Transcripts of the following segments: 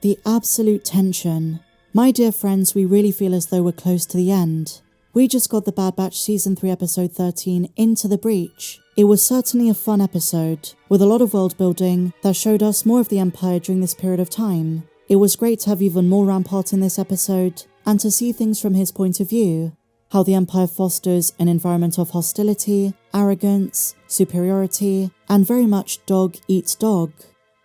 The absolute tension. My dear friends, we really feel as though we're close to the end. We just got the Bad Batch Season 3 Episode 13, Into the Breach. It was certainly a fun episode, with a lot of world building that showed us more of the Empire during this period of time. It was great to have even more Rampart in this episode, and to see things from his point of view. How the Empire fosters an environment of hostility, arrogance, superiority, and very much dog eats dog.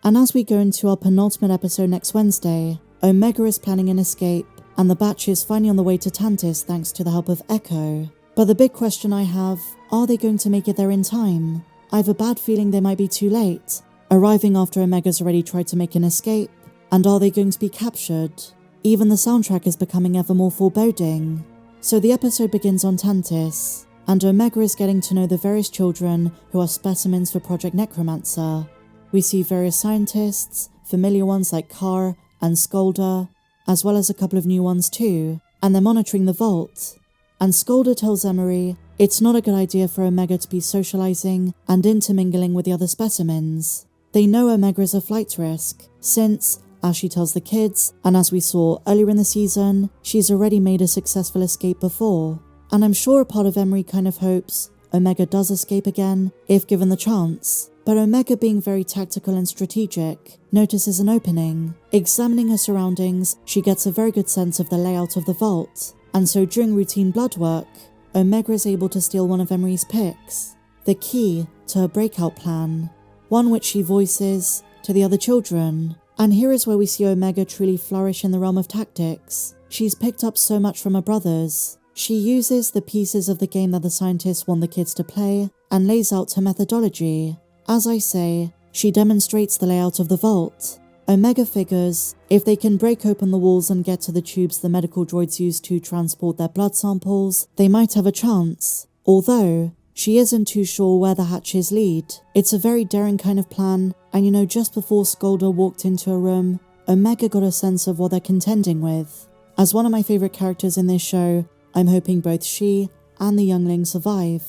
And as we go into our penultimate episode next Wednesday, Omega is planning an escape, and the Batch is finally on the way to Tantiss thanks to the help of Echo. But the big question I have, are they going to make it there in time? I have a bad feeling they might be too late, arriving after Omega's already tried to make an escape, and are they going to be captured? Even the soundtrack is becoming ever more foreboding. So the episode begins on Tantiss, and Omega is getting to know the various children who are specimens for Project Necromancer. We see various scientists, familiar ones like Carr and Skolder, as well as a couple of new ones too, and they're monitoring the vault. And Skolder tells Emery it's not a good idea for Omega to be socializing and intermingling with the other specimens. They know Omega is a flight risk, since, as she tells the kids, and as we saw earlier in the season, she's already made a successful escape before. And I'm sure a part of Emery kind of hopes Omega does escape again, if given the chance. But Omega, being very tactical and strategic, notices an opening. Examining her surroundings, she gets a very good sense of the layout of the vault, and so during routine blood work, Omega is able to steal one of Emery's picks, the key to her breakout plan, one which she voices to the other children. And here is where we see Omega truly flourish in the realm of tactics. She's picked up so much from her brothers. She uses the pieces of the game that the scientists want the kids to play, and lays out her methodology. As I say, she demonstrates the layout of the vault. Omega figures if they can break open the walls and get to the tubes the medical droids use to transport their blood samples, they might have a chance. Although, she isn't too sure where the hatches lead. It's a very daring kind of plan, and just before Skolder walked into a room, Omega got a sense of what they're contending with. As one of my favourite characters in this show, I'm hoping both she and the youngling survive.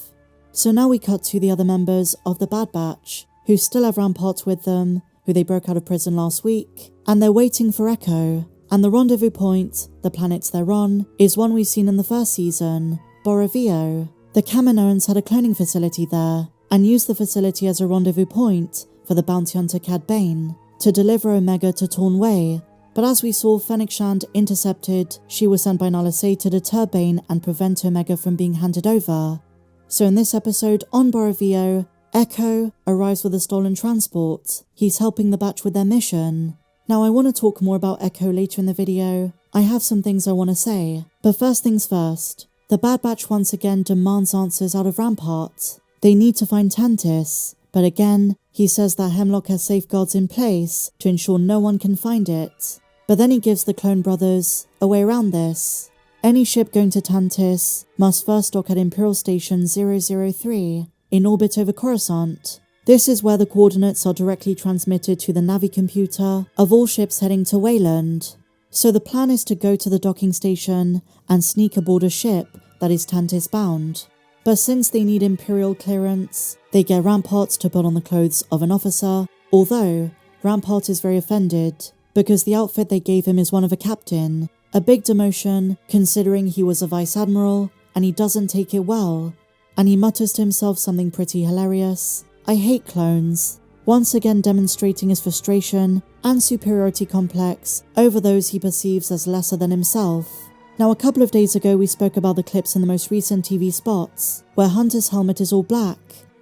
So now we cut to the other members of the Bad Batch, who still have Rampart with them, who they broke out of prison last week, and they're waiting for Echo. And the rendezvous point, the planet they're on, is one we've seen in the first season, Bora Vio. The Kaminoans had a cloning facility there, and used the facility as a rendezvous point for the bounty hunter Cad Bane to deliver Omega to Torn Way. But as we saw, Fennec Shand intercepted, she was sent by Nala Se to deter Bane and prevent Omega from being handed over. So in this episode on Bora Vio, Echo arrives with a stolen transport. He's helping the Batch with their mission. Now I want to talk more about Echo later in the video. I have some things I want to say, but first things first. The Bad Batch once again demands answers out of Rampart. They need to find Tantiss, but again, he says that Hemlock has safeguards in place to ensure no one can find it. But then he gives the clone brothers a way around this. Any ship going to Tantiss must first dock at Imperial Station 003 in orbit over Coruscant. This is where the coordinates are directly transmitted to the Navi computer of all ships heading to Wayland. So the plan is to go to the docking station and sneak aboard a ship that is Tantiss bound. But since they need Imperial clearance, they get Rampart to put on the clothes of an officer, although Rampart is very offended because the outfit they gave him is one of a captain, a big demotion considering he was a vice admiral, and he doesn't take it well. And he mutters to himself something pretty hilarious. I hate clones. Once again demonstrating his frustration and superiority complex over those he perceives as lesser than himself. Now a couple of days ago we spoke about the clips in the most recent TV spots, where Hunter's helmet is all black,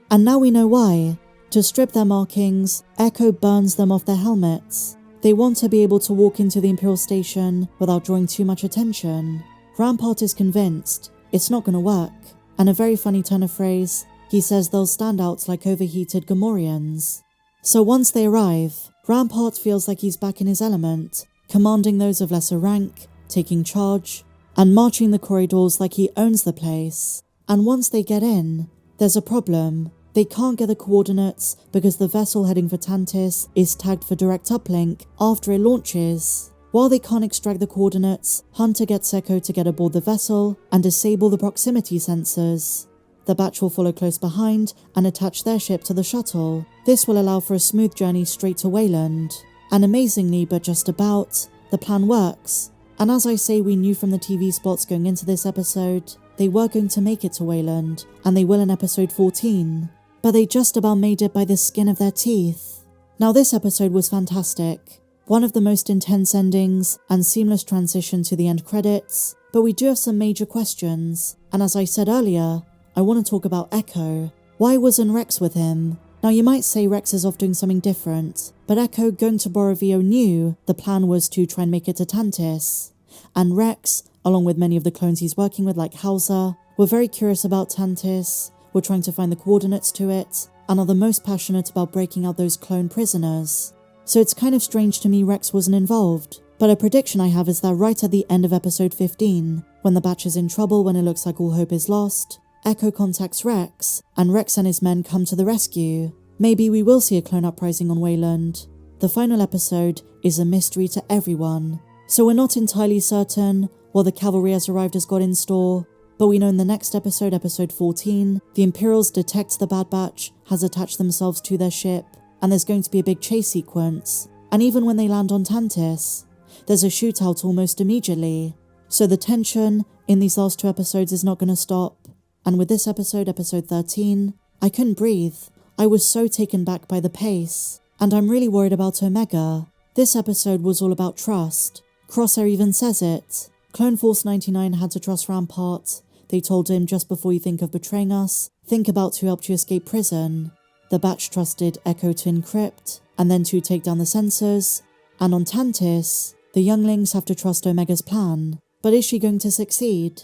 and now we know why. To strip their markings, Echo burns them off their helmets. They want to be able to walk into the Imperial Station without drawing too much attention. Rampart is convinced it's not going to work, and a very funny turn of phrase, he says they'll stand out like overheated Gamorreans. So once they arrive, Rampart feels like he's back in his element, commanding those of lesser rank, taking charge, and marching the corridors like he owns the place. And once they get in, there's a problem. They can't get the coordinates because the vessel heading for Tantiss is tagged for direct uplink after it launches. While they can't extract the coordinates, Hunter gets Echo to get aboard the vessel and disable the proximity sensors. The Batch will follow close behind and attach their ship to the shuttle. This will allow for a smooth journey straight to Wayland. And amazingly, but just about, the plan works. And as I say, we knew from the TV spots going into this episode, they were going to make it to Wayland, and they will in episode 14. But they just about made it by the skin of their teeth. Now this episode was fantastic. One of the most intense endings and seamless transition to the end credits, but we do have some major questions. And as I said earlier, I want to talk about Echo. Why wasn't Rex with him? Now you might say Rex is off doing something different, but Echo going to Bora Vio knew the plan was to try and make it to Tantiss. And Rex, along with many of the clones he's working with like Hauser, were very curious about Tantiss, were trying to find the coordinates to it, and are the most passionate about breaking out those clone prisoners. So it's kind of strange to me Rex wasn't involved, but a prediction I have is that right at the end of episode 15, when the batch is in trouble, when it looks like all hope is lost, Echo contacts Rex, and Rex and his men come to the rescue. Maybe we will see a clone uprising on Wayland. The final episode is a mystery to everyone, so we're not entirely certain what the cavalry has arrived has got in store, but we know in the next episode, episode 14, the Imperials detect the Bad Batch has attached themselves to their ship, and there's going to be a big chase sequence. And even when they land on Tantiss, there's a shootout almost immediately. So the tension in these last 2 episodes is not going to stop. And with this episode, episode 13, I couldn't breathe. I was so taken back by the pace. And I'm really worried about Omega. This episode was all about trust. Crosshair even says it. Clone Force 99 had to trust Rampart. They told him, just before you think of betraying us, think about who helped you escape prison. The batch trusted Echo to encrypt, and then to take down the sensors. And on Tantiss, the younglings have to trust Omega's plan. But is she going to succeed?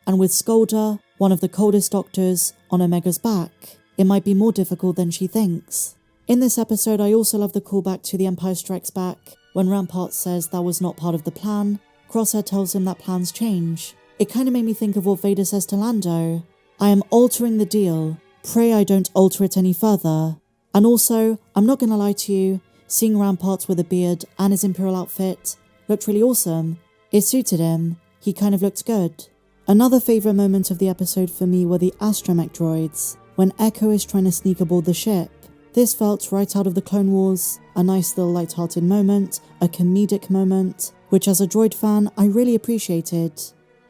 And with Skolda, one of the coldest doctors, on Omega's back, it might be more difficult than she thinks. In this episode, I also love the callback to The Empire Strikes Back, when Rampart says that was not part of the plan. Crosshair tells him that plans change. It kind of made me think of what Vader says to Lando. I am altering the deal. Pray I don't alter it any further. And also, I'm not gonna lie to you, seeing Rampart with a beard and his Imperial outfit looked really awesome. It suited him. He kind of looked good. Another favourite moment of the episode for me were the astromech droids, when Echo is trying to sneak aboard the ship. This felt right out of the Clone Wars, a nice little light-hearted moment, a comedic moment, which as a droid fan I really appreciated.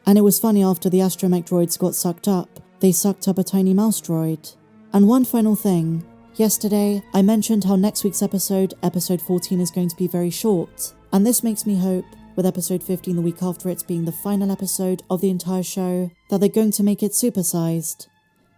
And it was funny, after the astromech droids got sucked up, they sucked up a tiny mouse droid. And one final thing, yesterday I mentioned how next week's episode, episode 14, is going to be very short, and this makes me hope, with episode 15 the week after it being the final episode of the entire show, that they're going to make it supersized.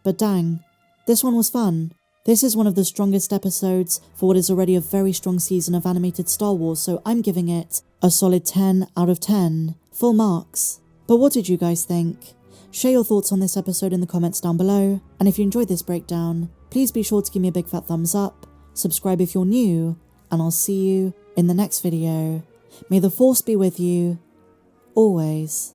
But dang, this one was fun. This is one of the strongest episodes for what is already a very strong season of animated Star Wars, so I'm giving it a solid 10 out of 10. Full marks. But what did you guys think? Share your thoughts on this episode in the comments down below, and if you enjoyed this breakdown, please be sure to give me a big fat thumbs up, subscribe if you're new, and I'll see you in the next video. May the Force be with you, always.